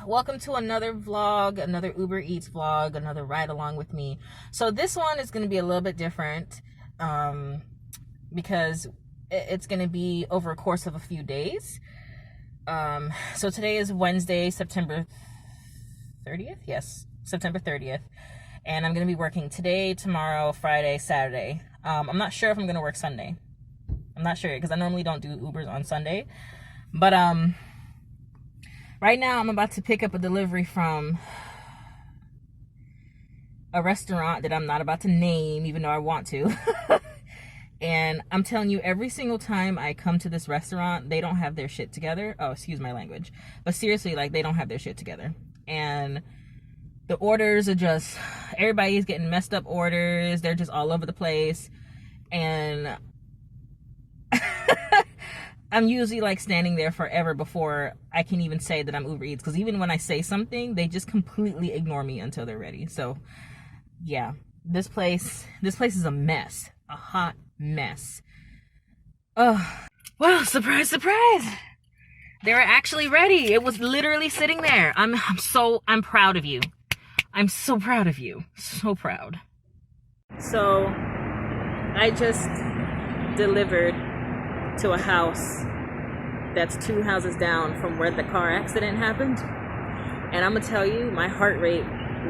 welcome to another vlog, another Uber Eats vlog, another ride along with me. So this one is going to be a little bit different because it's going to be over a course of a few days. So today is Wednesday, September 30th? Yes, September 30th. And I'm going to be working today, tomorrow, Friday, Saturday. I'm not sure if I'm going to work Sunday. I'm not sure because I normally don't do Ubers on Sunday. But right now I'm about to pick up a delivery from a restaurant that I'm not about to name, even though I want to. And I'm telling you, every single time I come to this restaurant, they don't have their shit together. Oh, excuse my language. But seriously, like, they don't have their shit together. And the orders are just, everybody's getting messed up orders. They're just all over the place. And I'm usually like standing there forever before I can even say that I'm Uber Eats. Because even when I say something, they just completely ignore me until they're ready. So yeah, this place is a mess. A hot mess. Oh, well, surprise, surprise. They were actually ready. It was literally sitting there. I'm proud of you. I'm so proud of you. So proud. So I just delivered to a house that's 2 houses down from where the car accident happened. And I'm gonna tell you, my heart rate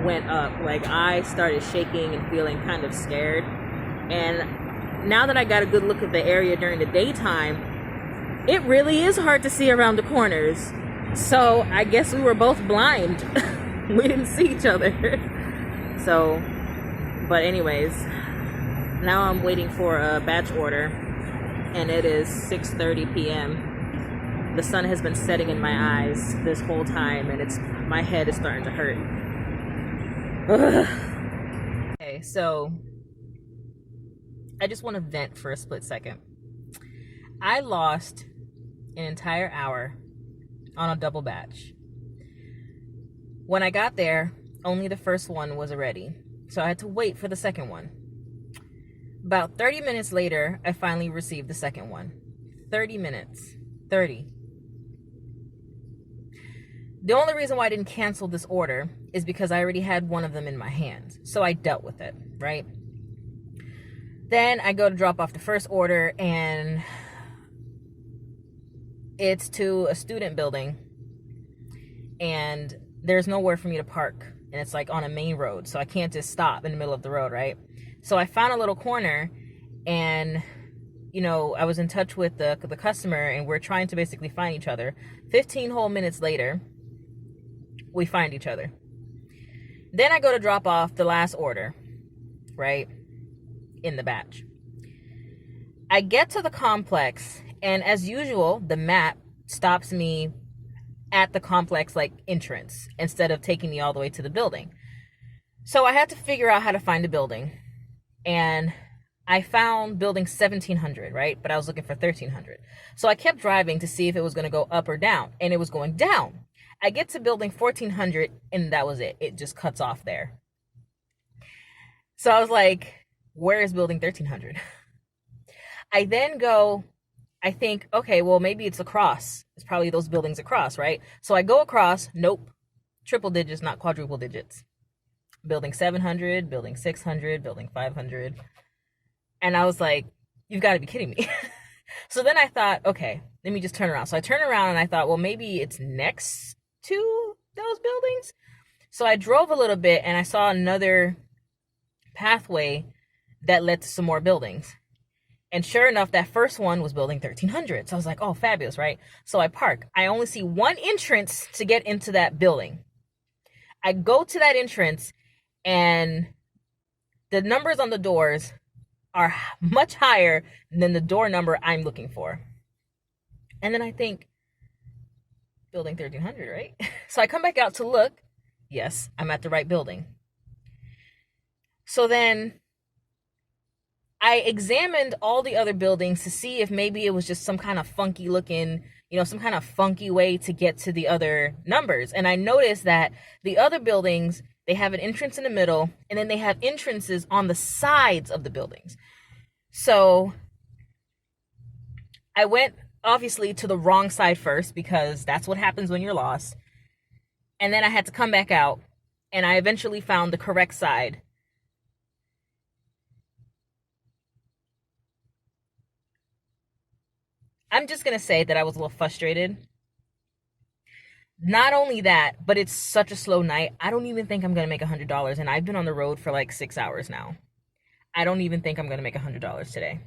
went up. Like, I started shaking and feeling kind of scared. And now that I got a good look at the area during the daytime, it really is hard to see around the corners. So I guess we were both blind. We didn't see each other. So, but anyways, now I'm waiting for a batch order, and it is 6:30 p.m. The sun has been setting in my eyes this whole time, and my head is starting to hurt. Ugh. Okay, so I just want to vent for a split second. I lost an entire hour on a double batch. When I got there, only the first one was ready, so I had to wait for the second one. About 30 minutes later, I finally received the second one. 30 minutes. 30. The only reason why I didn't cancel this order is because I already had one of them in my hands, so I dealt with it, right? Then I go to drop off the first order, and it's to a student building, and there's nowhere for me to park, and it's like on a main road, so I can't just stop in the middle of the road, right? So I found a little corner, and you know, I was in touch with the customer, and we're trying to basically find each other. 15 whole minutes later, we find each other. Then I go to drop off the last order, right, in the batch. I get to the complex, and as usual, the map stops me at the complex like entrance instead of taking me all the way to the building. So I had to figure out how to find a building, and I found building 1700, right? But I was looking for 1300. So I kept driving to see if it was going to go up or down, and it was going down. I get to building 1400, and that was it. It just cuts off there. So I was like, where is building 1300? I then go, I think, okay, well, maybe it's across. It's probably those buildings across, right? So I go across. Nope. Triple digits, not quadruple digits. Building 700, building 600, building 500. And I was like, you've got to be kidding me. So then I thought, okay, let me just turn around. So I turned around, and I thought, well, maybe it's next to those buildings. So I drove a little bit, and I saw another pathway that led to some more buildings. And sure enough, that first one was building 1300. So I was like, oh, fabulous, right? So I park. I only see one entrance to get into that building. I go to that entrance, and the numbers on the doors are much higher than the door number I'm looking for. And then I think, building 1300, right? So I come back out to look. Yes, I'm at the right building. So then I examined all the other buildings to see if maybe it was just some kind of funky looking, some kind of funky way to get to the other numbers. And I noticed that the other buildings, they have an entrance in the middle, and then they have entrances on the sides of the buildings. So I went, obviously, to the wrong side first, because that's what happens when you're lost. And then I had to come back out, and I eventually found the correct side. I'm just going to say that I was a little frustrated. Not only that, but it's such a slow night. I don't even think I'm going to make $100. And I've been on the road for like 6 hours now. I don't even think I'm going to make $100 today.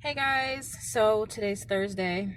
Hey guys, so today's Thursday.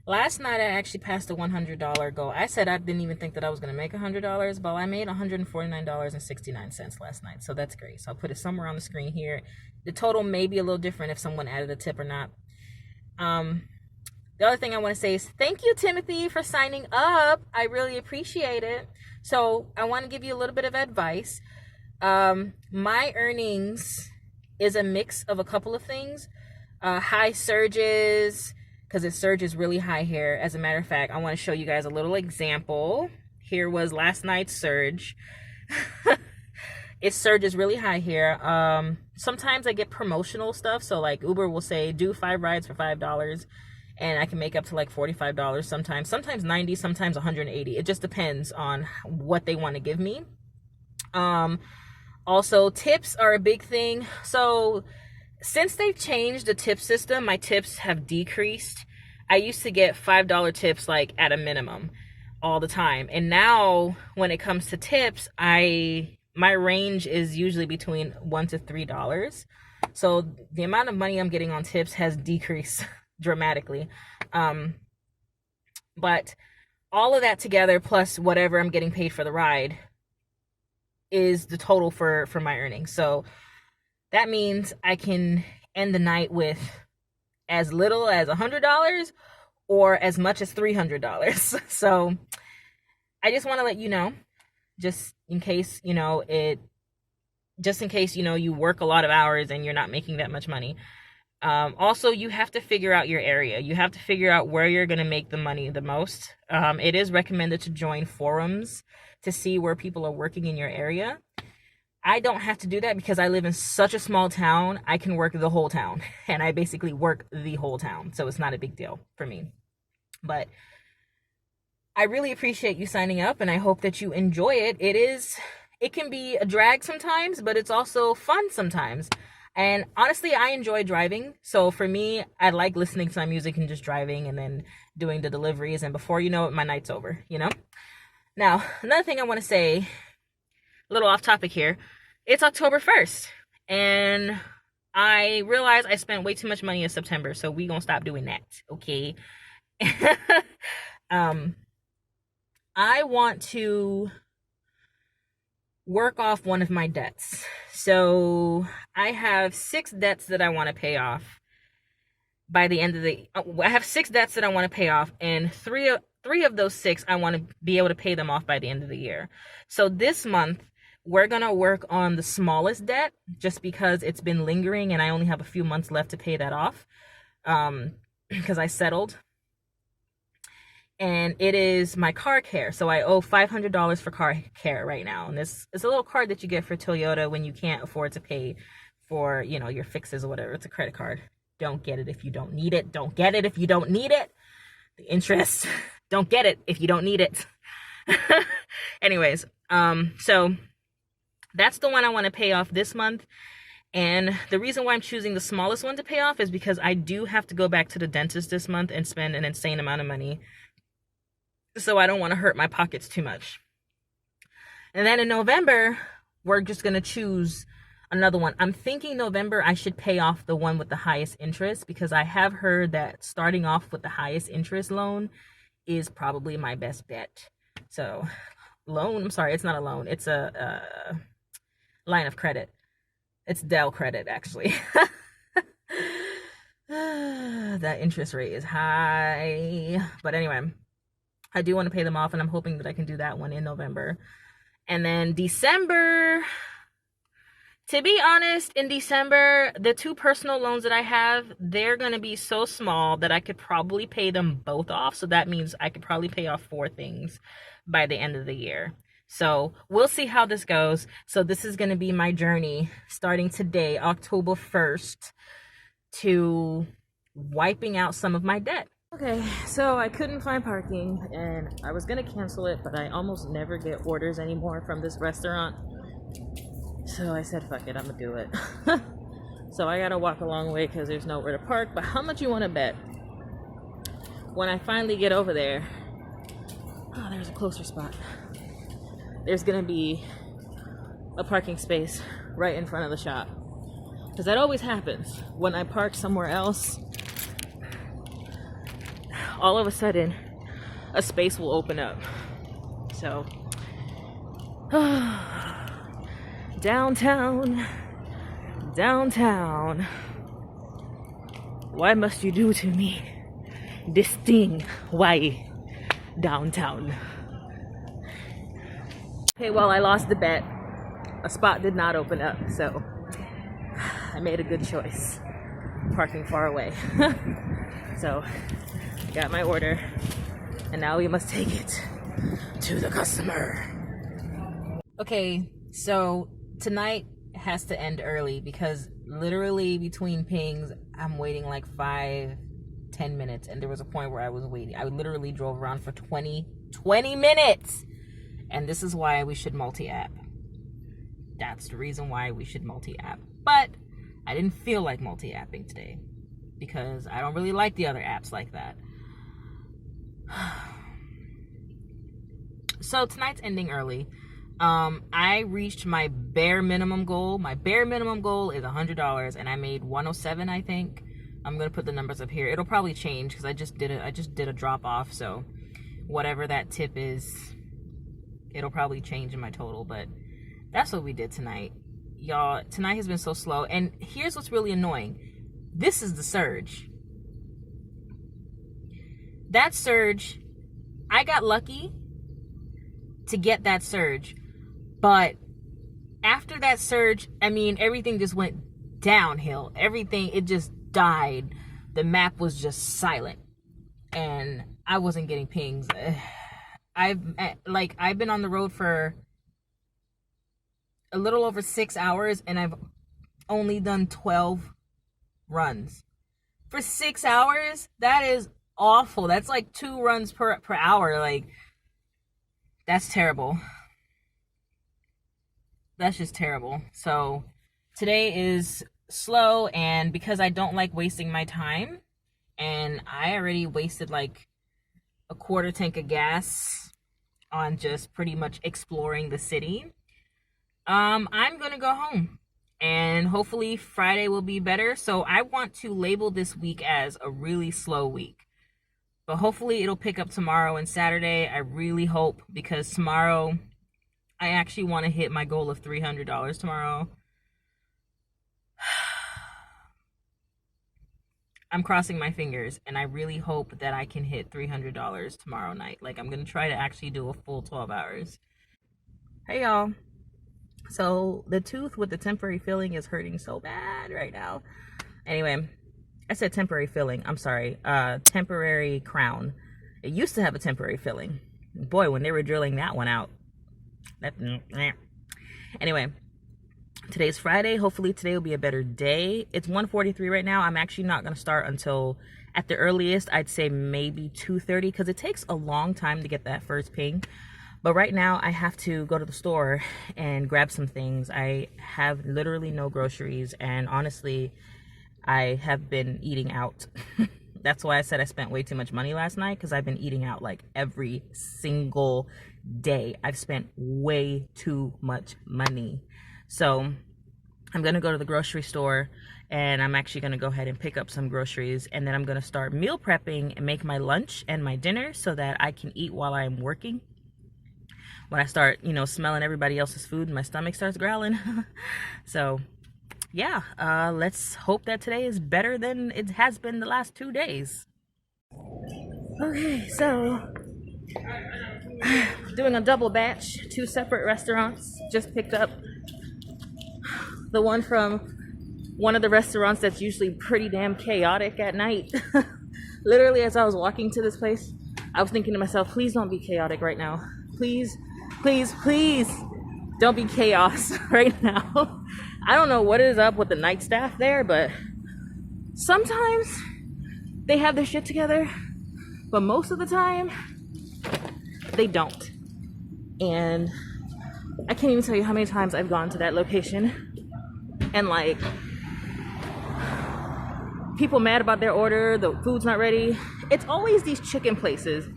Last night I actually passed the $100 goal. I said I didn't even think that I was going to make $100, but I made $149.69 last night. So that's great. So I'll put it somewhere on the screen here. The total may be a little different if someone added a tip or not. The other thing I want to say is thank you, Timothy, for signing up. I really appreciate it. So I want to give you a little bit of advice. My earnings is a mix of a couple of things. High surges, because it surges really high here. As a matter of fact, I want to show you guys a little example. Here was last night's surge. It surges really high here. Sometimes I get promotional stuff. So like Uber will say, do 5 rides for $5. And I can make up to like $45 sometimes 90, sometimes 180. It just depends on what they want to give me. Also, tips are a big thing. So since they've changed the tip system, my tips have decreased. I used to get $5 tips like at a minimum all the time. And now when it comes to tips, my range is usually between $1 to $3. So the amount of money I'm getting on tips has decreased dramatically. But all of that together plus whatever I'm getting paid for the ride is the total for my earnings. So that means I can end the night with as little as $100 or as much as $300. So I just want to let you know, just in case, you work a lot of hours and you're not making that much money. Also, you have to figure out your area. You have to figure out where you're going to make the money the most. It is recommended to join forums to see where people are working in your area. I don't have to do that because I live in such a small town. I can work the whole town, and I basically work the whole town. So it's not a big deal for me. But I really appreciate you signing up, and I hope that you enjoy it. It can be a drag sometimes, but it's also fun sometimes. And honestly, I enjoy driving. So for me, I like listening to my music and just driving and then doing the deliveries. And before you know it, my night's over, Now, another thing I want to say, a little off topic here. It's October 1st. And I realize I spent way too much money in September. So we gonna stop doing that, okay? I want to work off one of my debts. So I have 6 debts that I want to pay off by the end of I have 6 debts that I want to pay off, and three of those 6 I want to be able to pay them off by the end of the year. So this month we're gonna work on the smallest debt just because it's been lingering and I only have a few months left to pay that off, because I settled. And it is my car care. So I owe $500 for car care right now. And this is a little card that you get for Toyota when you can't afford to pay for, your fixes or whatever. It's a credit card. Don't get it if you don't need it. Don't get it if you don't need it. The interest. Don't get it if you don't need it. Anyways, so that's the one I want to pay off this month. And the reason why I'm choosing the smallest one to pay off is because I do have to go back to the dentist this month and spend an insane amount of money. So I don't want to hurt my pockets too much. And then in November, we're just going to choose another one. I'm thinking November I should pay off the one with the highest interest, because I have heard that starting off with the highest interest loan is probably my best bet. So I'm sorry, it's not a loan. It's a line of credit. It's Dell credit, actually. That interest rate is high. But anyway, I do want to pay them off, and I'm hoping that I can do that one in November. And then December, to be honest, in December, the 2 personal loans that I have, they're going to be so small that I could probably pay them both off. So that means I could probably pay off 4 things by the end of the year. So we'll see how this goes. So this is going to be my journey starting today, October 1st, to wiping out some of my debt. Okay, so I couldn't find parking and I was gonna cancel it, but I almost never get orders anymore from this restaurant. So I said, fuck it, I'm gonna do it. So I gotta walk a long way because there's nowhere to park. But how much you wanna bet? When I finally get over there, oh, there's a closer spot. There's gonna be a parking space right in front of the shop. Because that always happens. When I park somewhere else, all of a sudden, a space will open up. So, downtown, downtown. Why must you do to me this thing? Why downtown? Okay, well, I lost the bet. A spot did not open up, so I made a good choice, parking far away. So, got my order, and now we must take it to the customer. Okay, so tonight has to end early because literally between pings, I'm waiting like 5-10 minutes, and there was a point where I was waiting. I literally drove around for 20 minutes, and this is why we should multi-app. That's the reason why we should multi-app. But I didn't feel like multi-apping today because I don't really like the other apps like that. So tonight's ending early. I reached my bare minimum goal. My bare minimum goal is $100, and I made $107, I think. I'm gonna put the numbers up here. It'll probably change because I just did a drop off. So whatever that tip is, it'll probably change in my total. But that's what we did tonight, y'all. Tonight has been so slow, and here's what's really annoying. This is the surge. That surge, I got lucky to get that surge, but after that surge, I mean, everything just went downhill. Everything, it just died. The map was just silent, and I wasn't getting pings. I've been on the road for a little over 6 hours, and I've only done 12 runs. For 6 hours, that is awful. That's like 2 runs per hour. Like, that's terrible. That's just terrible. So today is slow, and because I don't like wasting my time, and I already wasted like a quarter tank of gas on just pretty much exploring the city, I'm gonna go home, and hopefully Friday will be better. So I want to label this week as a really slow week, but hopefully it'll pick up tomorrow and Saturday. I really hope, because tomorrow I actually want to hit my goal of $300 tomorrow. I'm crossing my fingers, and I really hope that I can hit $300 tomorrow night. Like, I'm gonna try to actually do a full 12 hours. Hey y'all. So the tooth with the temporary filling is hurting so bad right now. Anyway, I said temporary filling. I'm sorry. Temporary crown. It used to have a temporary filling. Boy, when they were drilling that one out. Anyway, today's Friday. Hopefully today will be a better day. It's 1:43 right now. I'm actually not going to start until, at the earliest, I'd say maybe 2:30, because it takes a long time to get that first ping. But right now I have to go to the store and grab some things. I have literally no groceries, and honestly, I have been eating out. That's why I said I spent way too much money last night, because I've been eating out like every single day. I've spent way too much money. So I'm gonna go to the grocery store, and I'm actually gonna go ahead and pick up some groceries, and then I'm gonna start meal prepping and make my lunch and my dinner so that I can eat while I'm working. When I start, smelling everybody else's food, my stomach starts growling. So yeah, let's hope that today is better than it has been the last 2 days. Okay, so doing a double batch, 2 separate restaurants. Just picked up the one from one of the restaurants that's usually pretty damn chaotic at night. Literally, as I was walking to this place, I was thinking to myself, please don't be chaotic right now. Please, please, please don't be chaos right now. I don't know what is up with the night staff there, but sometimes they have their shit together, but most of the time they don't. And I can't even tell you how many times I've gone to that location and like people mad about their order, the food's not ready. It's always these chicken places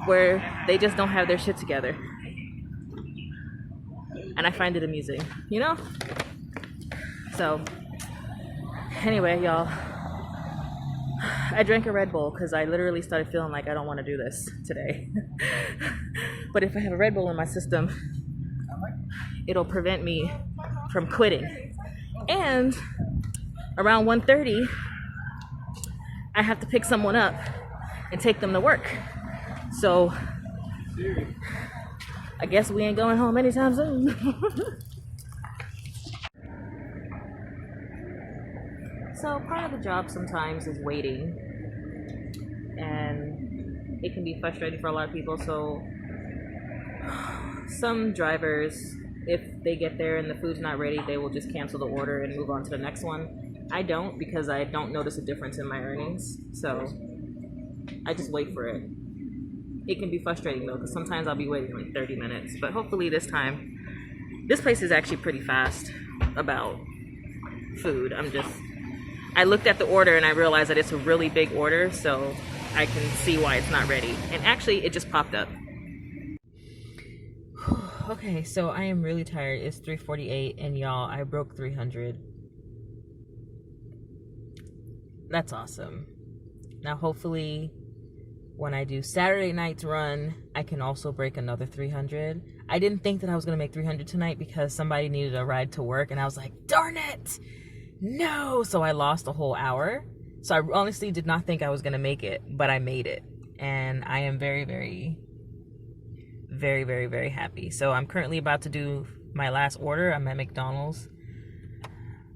where they just don't have their shit together. And I find it amusing, you know? So, anyway, y'all, I drank a Red Bull because I literally started feeling like I don't want to do this today. But if I have a Red Bull in my system, it'll prevent me from quitting. And around 1:30, I have to pick someone up and take them to work. So I guess we ain't going home anytime soon. So part of the job sometimes is waiting, and it can be frustrating for a lot of people. So some drivers, if they get there and the food's not ready, they will just cancel the order and move on to the next one. I don't, because I don't notice a difference in my earnings, so I just wait for it. It can be frustrating though, because sometimes I'll be waiting like 30 minutes, but hopefully this time, this place is actually pretty fast about food. I looked at the order and I realized that it's a really big order, so I can see why it's not ready. And actually, it just popped up. Okay, so I am really tired. It's 3:48, and y'all, I broke 300. That's awesome. Now, hopefully, when I do Saturday night's run, I can also break another 300. I didn't think that I was going to make 300 tonight because somebody needed a ride to work, and I was like, darn it! No! So I lost a whole hour. So I honestly did not think I was going to make it, but I made it. And I am very, very, very, very, very happy. So I'm currently about to do my last order. I'm at McDonald's.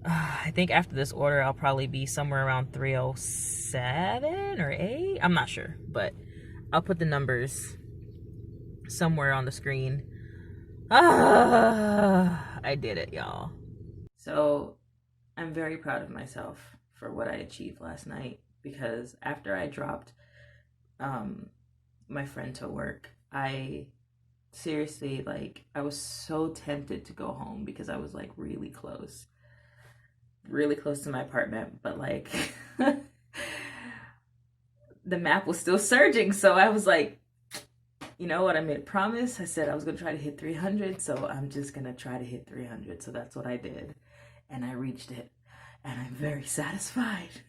I think after this order, I'll probably be somewhere around 307 or 8. I'm not sure, but I'll put the numbers somewhere on the screen. I did it, y'all. So I'm very proud of myself for what I achieved last night, because after I dropped my friend to work, I seriously, like, I was so tempted to go home because I was like really close to my apartment, but like the map was still surging. So I was like, you know what, I made a promise. I said I was gonna try to hit 300, so I'm just gonna try to hit 300. So that's what I did, and I reached it, and I'm very satisfied.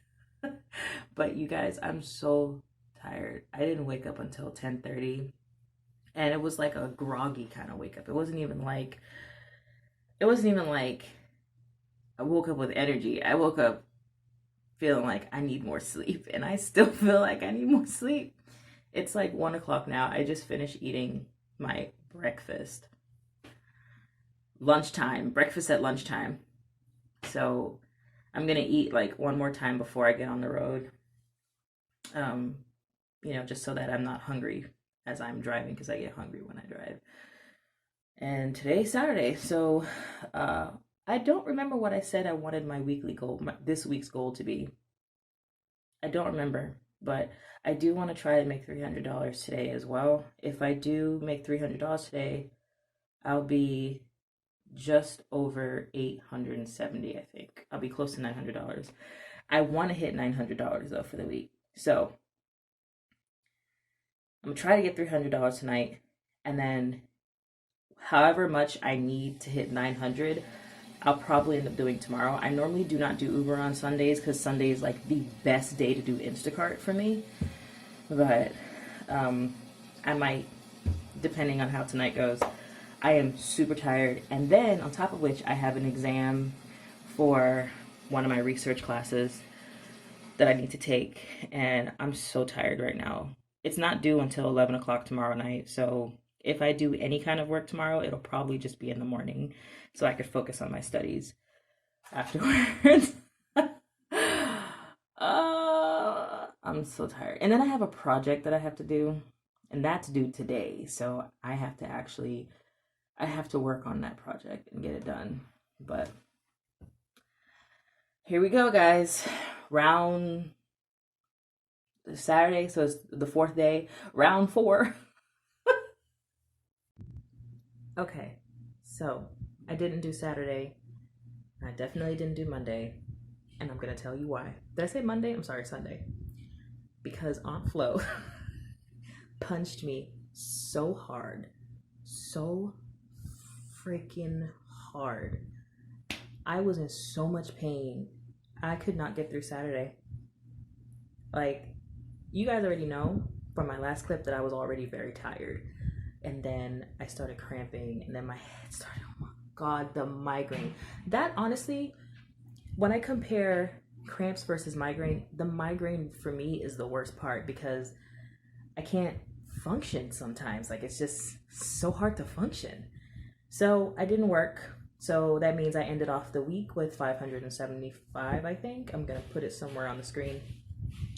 But you guys, I'm so tired. I didn't wake up until 10:30, and it was like a groggy kind of wake up. It wasn't even like I woke up with energy. I woke up feeling like I need more sleep, and I still feel like I need more sleep. It's like 1 o'clock now. I just finished eating my breakfast. Breakfast at lunchtime. So I'm gonna eat like one more time before I get on the road. Just so that I'm not hungry as I'm driving, because I get hungry when I drive. And today's Saturday, so I don't remember what I said I wanted my weekly goal, this week's goal to be. I don't remember, but I do want to try to make $300 today as well. If I do make $300 today, I'll be just over $870, I think. I'll be close to $900. I want to hit $900 though for the week. So I'm gonna try to get $300 tonight, and then however much I need to hit 900, I'll probably end up doing tomorrow. I normally do not do Uber on Sundays because Sunday is like the best day to do Instacart for me. But I might, depending on how tonight goes. I am super tired. And then on top of which, I have an exam for one of my research classes that I need to take. And I'm so tired right now. It's not due until 11 o'clock tomorrow night. So if I do any kind of work tomorrow, it'll probably just be in the morning so I could focus on my studies afterwards. I'm so tired. And then I have a project that I have to do, and that's due today. So I have to work on that project and get it done. But here we go, guys. Round Saturday, so it's the fourth day, round 4. Okay, so I didn't do Saturday. I definitely didn't do Monday, and I'm gonna tell you why. Did I say Monday? I'm sorry, Sunday. Because Aunt Flo punched me so hard, so freaking hard. I was in so much pain. I could not get through Saturday. Like, you guys already know from my last clip that I was already very tired. And then I started cramping, and then my head started, oh my God, the migraine. That honestly, when I compare cramps versus migraine, the migraine for me is the worst part because I can't function sometimes. Like, it's just so hard to function. So I didn't work. So that means I ended off the week with 575, I think. I'm going to put it somewhere on the screen.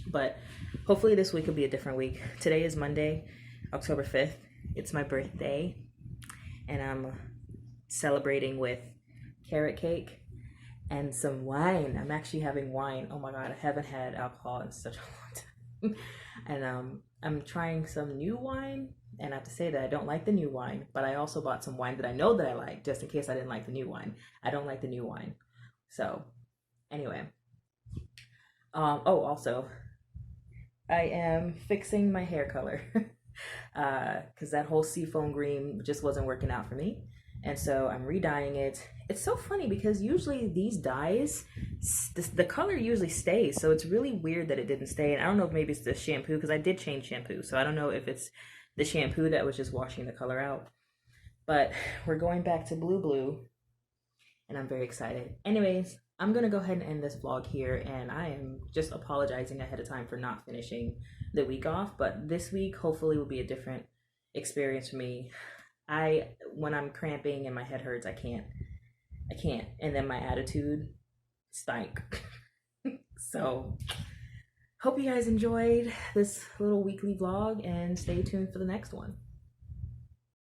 But hopefully this week will be a different week. Today is Monday, October 5th. It's my birthday. And I'm celebrating with carrot cake and some wine. I'm actually having wine. Oh my God, I haven't had alcohol in such a long time. And I'm trying some new wine. And I have to say that I don't like the new wine, but I also bought some wine that I know that I like, just in case I didn't like the new wine. I don't like the new wine. So, anyway. Oh, also, I am fixing my hair color because that whole seafoam green just wasn't working out for me. And so I'm re-dyeing it. It's so funny because usually these dyes, the color usually stays. So it's really weird that it didn't stay. And I don't know if maybe it's the shampoo because I did change shampoo. So I don't know if it's the shampoo that was just washing the color out. But we're going back to blue, and I'm very excited. Anyways, I'm gonna go ahead and end this vlog here, and I am just apologizing ahead of time for not finishing the week off, but this week hopefully will be a different experience for me. When I'm cramping and my head hurts, I can't, and then my attitude stank. So hope you guys enjoyed this little weekly vlog, and stay tuned for the next one.